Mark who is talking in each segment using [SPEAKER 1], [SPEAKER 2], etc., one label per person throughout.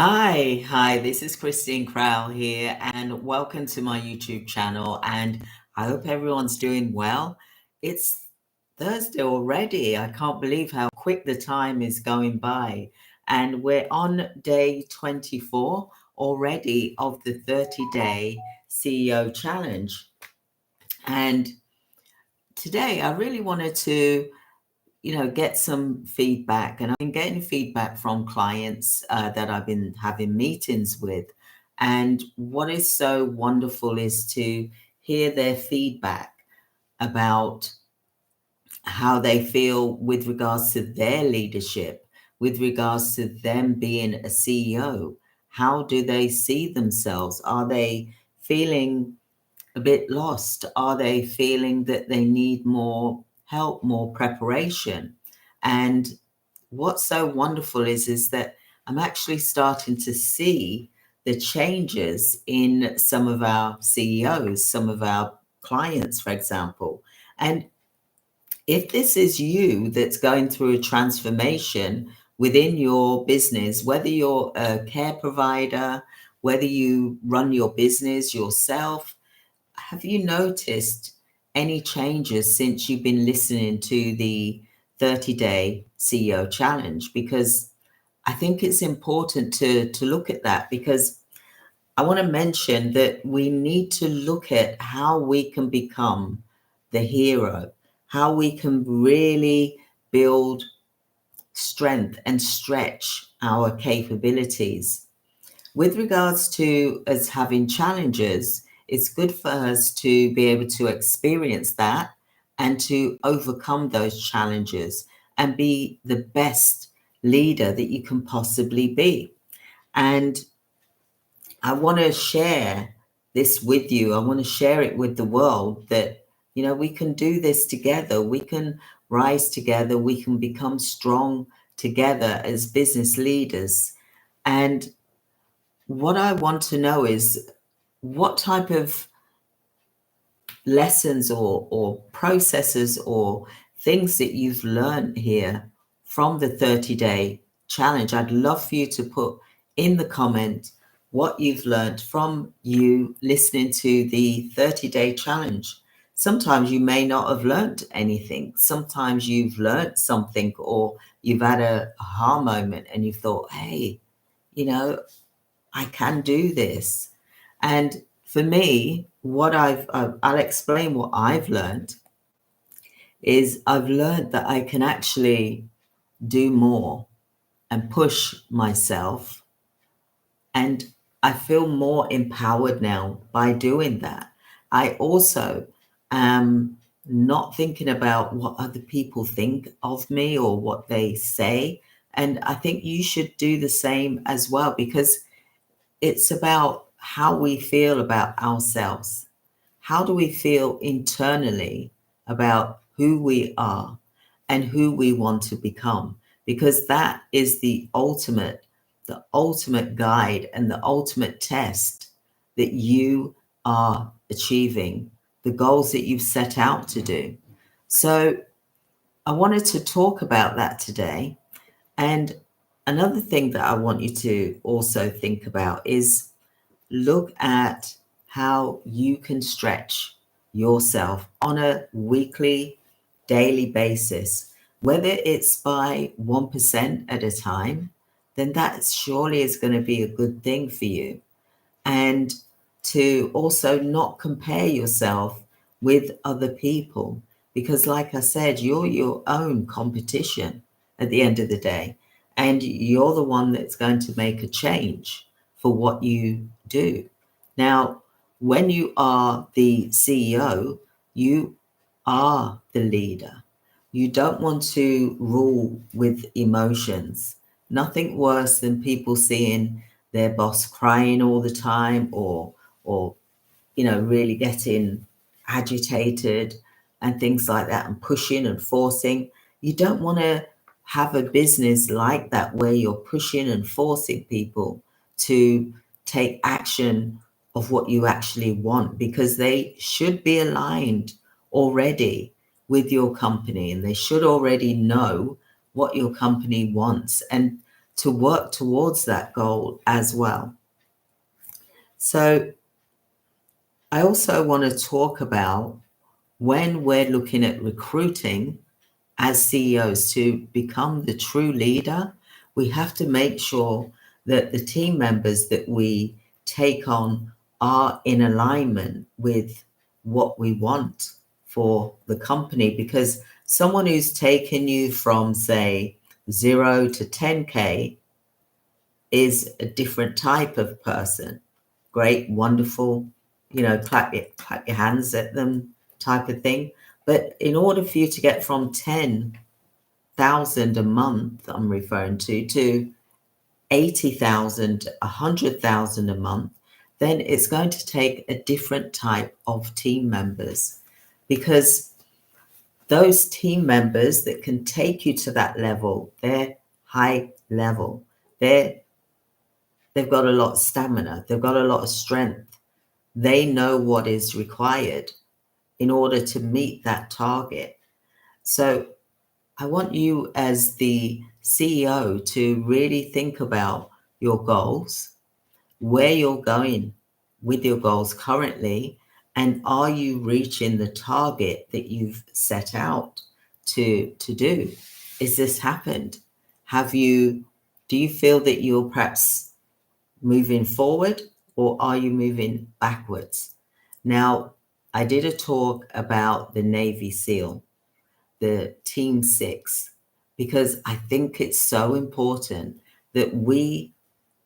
[SPEAKER 1] Hi, this is Christine Crowell here, and welcome to my YouTube channel. And I hope everyone's doing well. It's Thursday already. I can't believe how quick the time is going by. And we're on day 24 already of the 30-day CEO challenge. And today I really wanted to get some feedback. And I've been getting feedback from clients that I've been having meetings with. And what is so wonderful is to hear their feedback about how they feel with regards to their leadership, with regards to them being a CEO. How do they see themselves? Are they feeling a bit lost? Are they feeling that they need more help, more preparation? And what's so wonderful is that I'm actually starting to see the changes in some of our CEOs, some of our clients, for example. And if this is you that's going through a transformation within your business, whether you're a care provider, whether you run your business yourself, have you noticed any changes since you've been listening to the 30-day CEO challenge? Because I think it's important to look at that, because I want to mention that we need to look at how we can become the hero, how we can really build strength and stretch our capabilities. With regards to us having challenges, it's good for us to be able to experience that and to overcome those challenges and be the best leader that you can possibly be. And I want to share this with you. I want to share it with the world that, we can do this together. We can rise together. We can become strong together as business leaders. And what I want to know is what type of lessons or processes or things that you've learned here from the 30-day challenge. I'd love for you to put in the comment what you've learned from you listening to the 30-day challenge. Sometimes you may not have learned anything. Sometimes you've learned something, or you've had a aha moment and you've thought, hey, I can do this. And for me, what I'll explain what I've learned is I've learned that I can actually do more and push myself. And I feel more empowered now by doing that. I also am not thinking about what other people think of me or what they say. And I think you should do the same as well, because it's about how we feel about ourselves. How do we feel internally about who we are and who we want to become? Because that is the ultimate guide and the ultimate test that you are achieving the goals that you've set out to do. So I wanted to talk about that today. And another thing that I want you to also think about is look at how you can stretch yourself on a weekly, daily basis. Whether it's by 1% at a time, then that surely is going to be a good thing for you. And to also not compare yourself with other people, because like I said, you're your own competition at the end of the day, and you're the one that's going to make a change for what you do. Now, when you are the CEO, you are the leader. You don't want to rule with emotions. Nothing worse than people seeing their boss crying all the time, or really getting agitated and things like that, and pushing and forcing. You don't want to have a business like that where you're pushing and forcing people to take action of what you actually want, because they should be aligned already with your company and they should already know what your company wants. And to work towards that goal as well. So I also want to talk about when we're looking at recruiting as CEOs to become the true leader, we have to make sure that the team members that we take on are in alignment with what we want for the company. Because someone who's taken you from, say, 0 to 10K is a different type of person. Great, wonderful, clap your hands at them type of thing. But in order for you to get from 10,000 a month, I'm referring to 80,000, 100,000 a month, then it's going to take a different type of team members, because those team members that can take you to that level, they're high level. They've got a lot of stamina. They've got a lot of strength. They know what is required in order to meet that target. So I want you as the CEO to really think about your goals, where you're going with your goals currently, and are you reaching the target that you've set out to do? Is this happened? Do you feel that you're perhaps moving forward, or are you moving backwards? Now, I did a talk about the Navy SEAL, the Team 6, because I think it's so important that we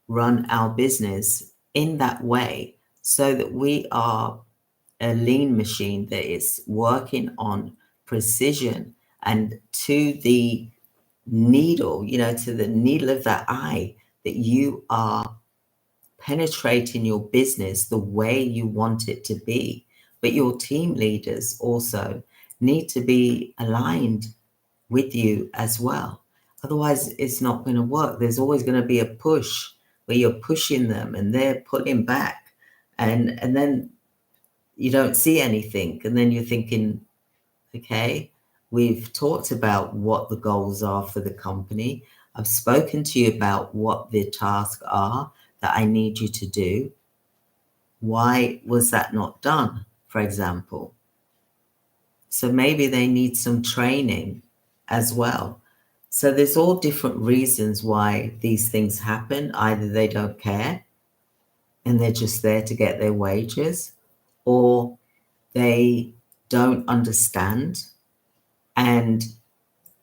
[SPEAKER 1] run our business in that way so that we are a lean machine that is working on precision and to the needle, to the needle of that eye, that you are penetrating your business the way you want it to be. But your team leaders also need to be aligned with you as well. Otherwise, it's not going to work. There's always going to be a push where you're pushing them and they're pulling back, and then you don't see anything. And then you're thinking, okay, we've talked about what the goals are for the company. I've spoken to you about what the tasks are that I need you to do. Why was that not done, for example? So maybe they need some training as well. So there's all different reasons why these things happen. Either they don't care and they're just there to get their wages, or they don't understand and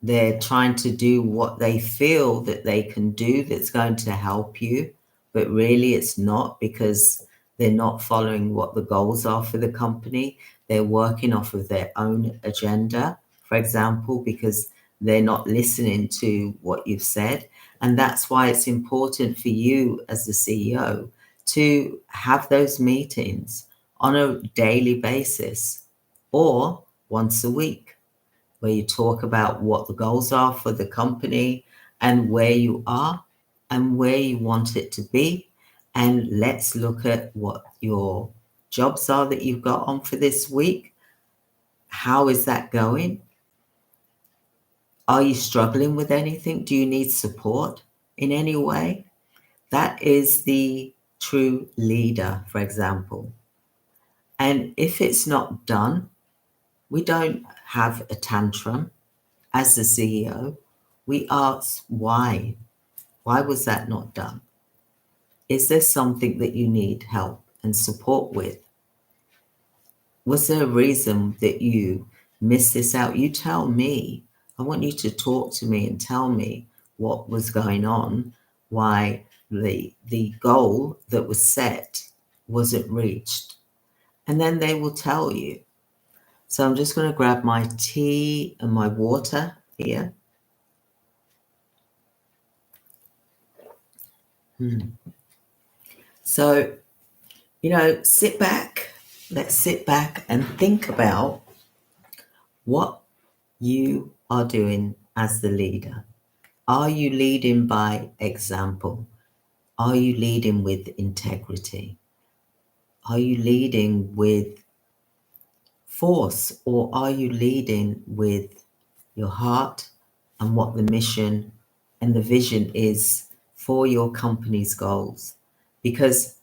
[SPEAKER 1] they're trying to do what they feel that they can do that's going to help you, but really it's not, because they're not following what the goals are for the company. They're working off of their own agenda, for example, because they're not listening to what you've said. And that's why it's important for you as the CEO to have those meetings on a daily basis or once a week, where you talk about what the goals are for the company and where you are and where you want it to be. And let's look at what your jobs are that you've got on for this week. How is that going? Are you struggling with anything? Do you need support in any way? That is the true leader, for example. And if it's not done, we don't have a tantrum. As the CEO, we ask why. Why was that not done? Is there something that you need help and support with? Was there a reason that you missed this out? You tell me. I want you to talk to me and tell me what was going on, why the goal that was set wasn't reached. And then they will tell you. So I'm just going to grab my tea and my water here. So, sit back. Let's sit back and think about what you are doing as the leader. Are you leading by example? Are you leading with integrity? Are you leading with force, or are you leading with your heart and what the mission and the vision is for your company's goals. Because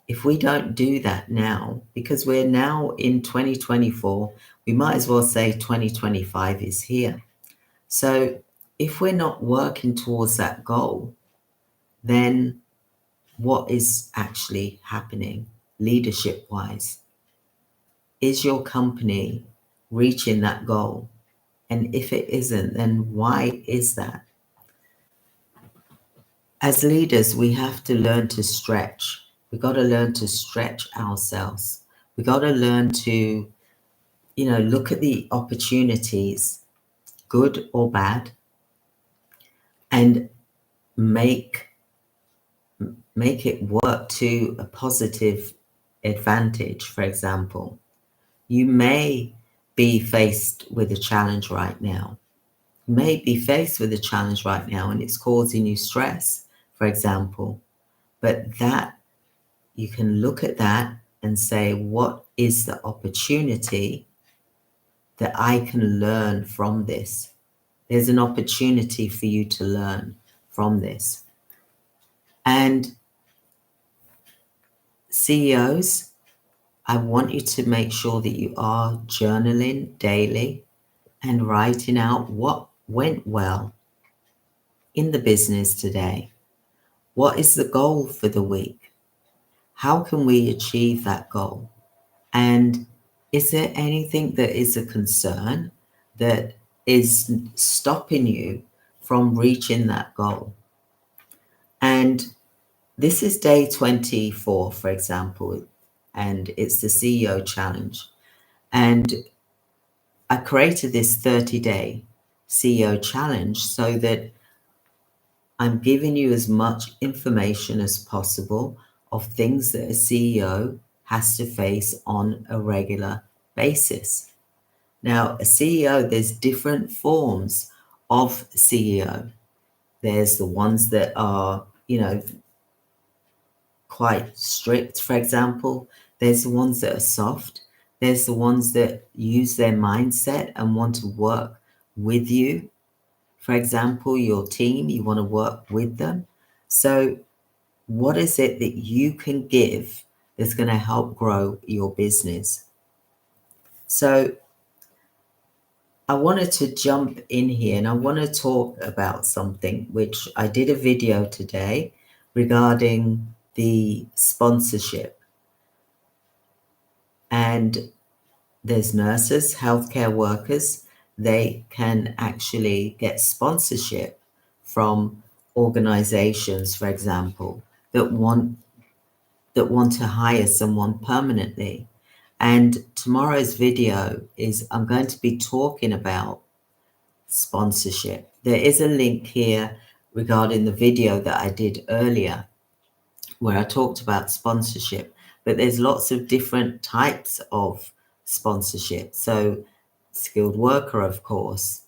[SPEAKER 1] if we don't do that now, because we're now in 2024, we might as well say 2025 is here. So if we're not working towards that goal, then what is actually happening leadership wise? Is your company reaching that goal? And if it isn't, then why is that? As leaders, we have to learn to stretch. We got to learn to stretch ourselves. We got to learn to, look at the opportunities, good or bad, and make it work to a positive advantage. For example, you may be faced with a challenge right now. You may be faced with a challenge right now and it's causing you stress, for example. But that you can look at that and say, what is the opportunity that I can learn from this? There's an opportunity for you to learn from this. And CEOs, I want you to make sure that you are journaling daily and writing out what went well in the business today. What is the goal for the week? How can we achieve that goal? And is there anything that is a concern that is stopping you from reaching that goal? And this is day 24, for example, and it's the CEO challenge. And I created this 30-day CEO challenge so that I'm giving you as much information as possible of things that a CEO has to face on a regular basis. Now, a CEO, there's different forms of CEO. There's the ones that are, quite strict, for example. There's the ones that are soft. There's the ones that use their mindset and want to work with you. For example, your team, you want to work with them. So what is it that you can give that's going to help grow your business? So I wanted to jump in here and I want to talk about something which I did a video today regarding the sponsorship. And there's nurses, healthcare workers, they can actually get sponsorship from organizations, for example, that want to hire someone permanently. And tomorrow's video is I'm going to be talking about sponsorship. There is a link here regarding the video that I did earlier where I talked about sponsorship, but there's lots of different types of sponsorship. So skilled worker, of course.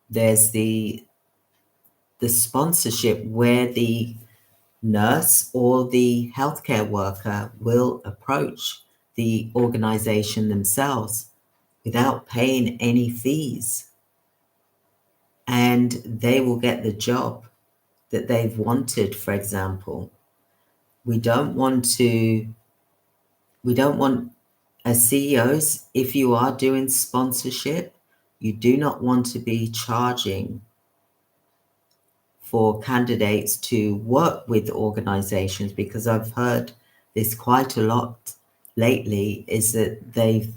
[SPEAKER 1] There's the sponsorship where the nurse or the healthcare worker will approach the organization themselves without paying any fees. And they will get the job that they've wanted, for example. We don't want as CEOs, if you are doing sponsorship, you do not want to be charging for candidates to work with organizations, because I've heard this quite a lot lately, is that they've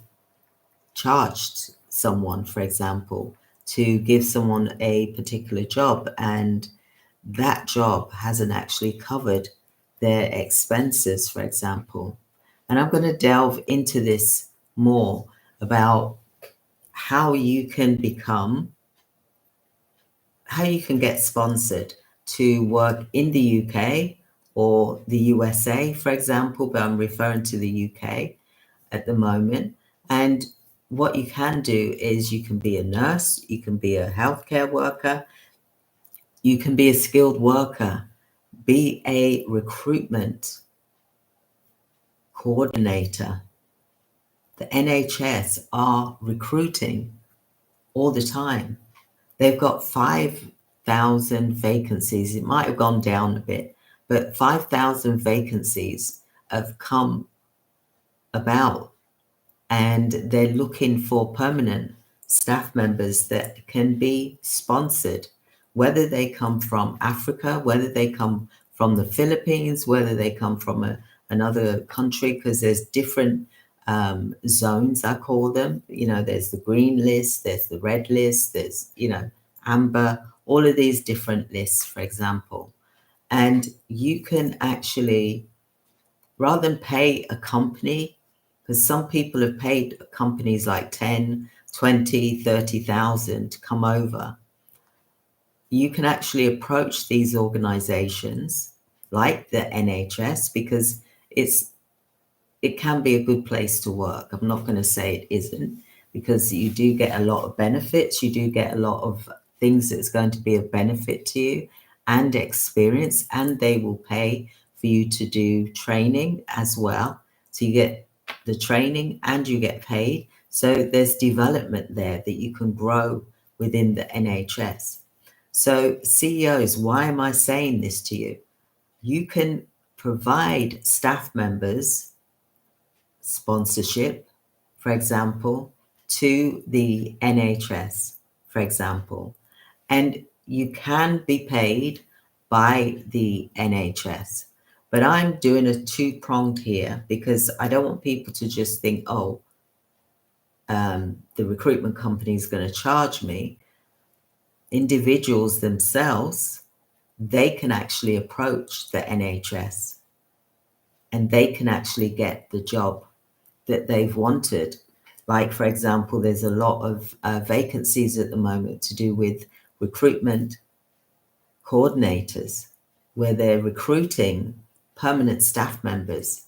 [SPEAKER 1] charged someone, for example, to give someone a particular job and that job hasn't actually covered their expenses, for example. And I'm going to delve into this more about how you can get sponsored to work in the UK or the USA, for example, but I'm referring to the UK at the moment. And what you can do is you can be a nurse, you can be a healthcare worker, you can be a skilled worker, be a recruitment coordinator. The NHS are recruiting all the time. They've got 5 5,000 vacancies. It might have gone down a bit, but 5,000 vacancies have come about, and they're looking for permanent staff members that can be sponsored, whether they come from Africa, whether they come from the Philippines, whether they come from another country, because there's different zones, I call them. There's the green list, there's the red list, there's, amber, all of these different lists, for example. And you can actually, rather than pay a company, because some people have paid companies like 10, 20, 30,000 to come over, you can actually approach these organizations like the NHS, because it can be a good place to work. I'm not going to say it isn't, because you do get a lot of benefits. You do get a lot of things that's going to be of benefit to you and experience, and they will pay for you to do training as well. So you get the training and you get paid. So there's development there that you can grow within the NHS. So CEOs, why am I saying this to you? You can provide staff members sponsorship, for example, to the NHS, for example, and you can be paid by the NHS. But I'm doing a two-pronged here, because I don't want people to just think, the recruitment company is going to charge me. Individuals themselves, they can actually approach the NHS and they can actually get the job that they've wanted. Like, for example, there's a lot of vacancies at the moment to do with recruitment coordinators, where they're recruiting permanent staff members.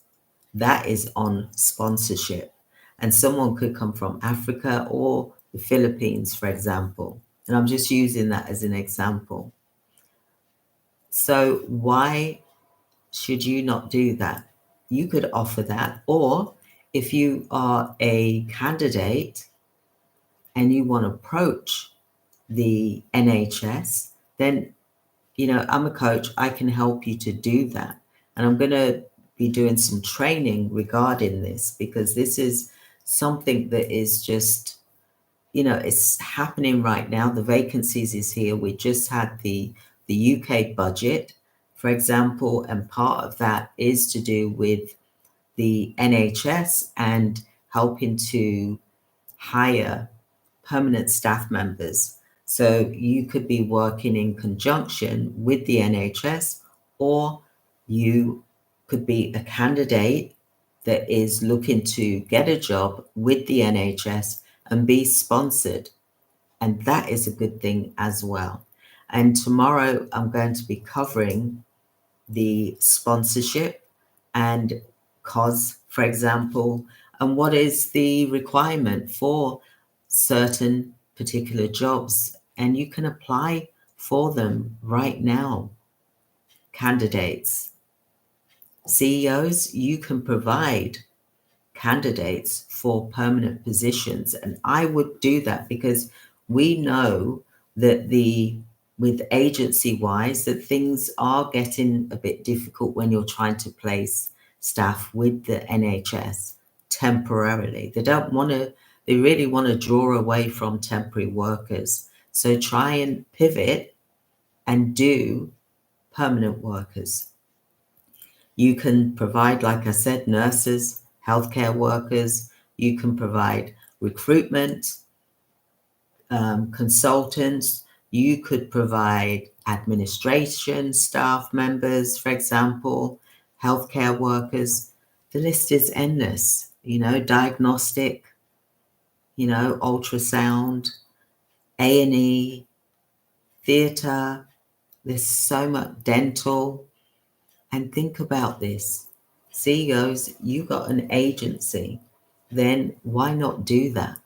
[SPEAKER 1] That is on sponsorship. And someone could come from Africa or the Philippines, for example. And I'm just using that as an example. So why should you not do that? You could offer that. Or if you are a candidate and you want to approach the NHS, then, I'm a coach. I can help you to do that. And I'm going to be doing some training regarding this, because this is something that is just, it's happening right now. The vacancies is here. We just had the UK budget, for example, and part of that is to do with the NHS and helping to hire permanent staff members. So you could be working in conjunction with the NHS, or you could be a candidate that is looking to get a job with the NHS and be sponsored. And that is a good thing as well. And tomorrow I'm going to be covering the sponsorship and cause, for example, and what is the requirement for certain particular jobs. And you can apply for them right now. Candidates, CEOs, you can provide candidates for permanent positions. And I would do that, because we know that with agency wise, that things are getting a bit difficult when you're trying to place staff with the NHS temporarily. They really want to draw away from temporary workers. So try and pivot and do permanent workers. You can provide, like I said, nurses, healthcare workers. You can provide recruitment consultants. You could provide administration staff members, for example, healthcare workers. The list is endless, diagnostic, ultrasound, A&E, theatre. There's so much, dental. And think about this. CEOs, you got an agency, then why not do that?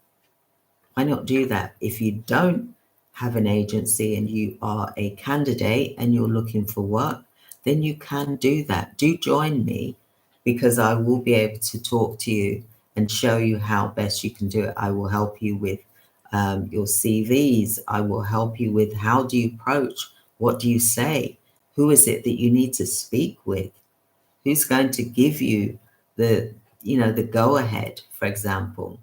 [SPEAKER 1] Why not do that? If you don't have an agency and you are a candidate and you're looking for work, then you can do that. Do join me, because I will be able to talk to you and show you how best you can do it. I will help you with your CVs. I will help you with how do you approach, what do you say, who is it that you need to speak with, who's going to give you the the go ahead, for example.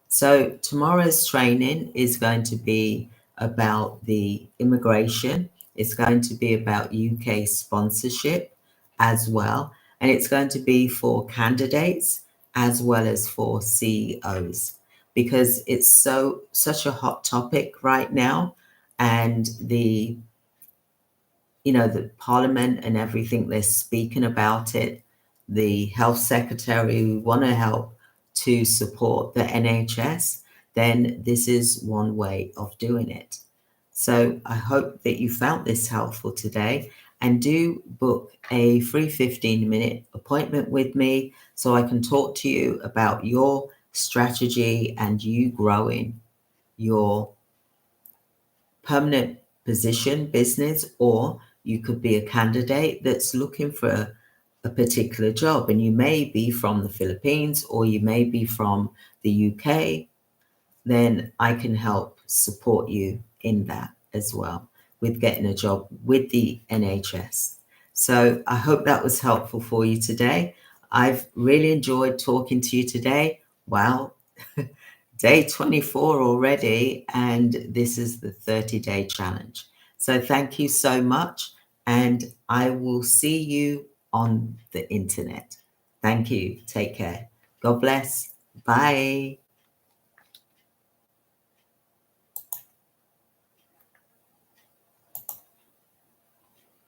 [SPEAKER 1] So tomorrow's training is going to be about the immigration. It's going to be about UK sponsorship as well. And it's going to be for candidates as well as for CEOs, because it's such a hot topic right now. And the parliament and everything, they're speaking about it. The health secretary, we want to help to support the NHS, then this is one way of doing it. So I hope that you found this helpful today, and do book a free 15-minute appointment with me so I can talk to you about your strategy and you growing your permanent position, business, or you could be a candidate that's looking for a particular job, and you may be from the Philippines or you may be from the UK. Then I can help support you in that as well with getting a job with the NHS. So I hope that was helpful for you today. I've really enjoyed talking to you today. Wow, day 24 already, and this is the 30-day challenge. So thank you so much, and I will see you on the internet. Thank you. Take care. God bless. Bye.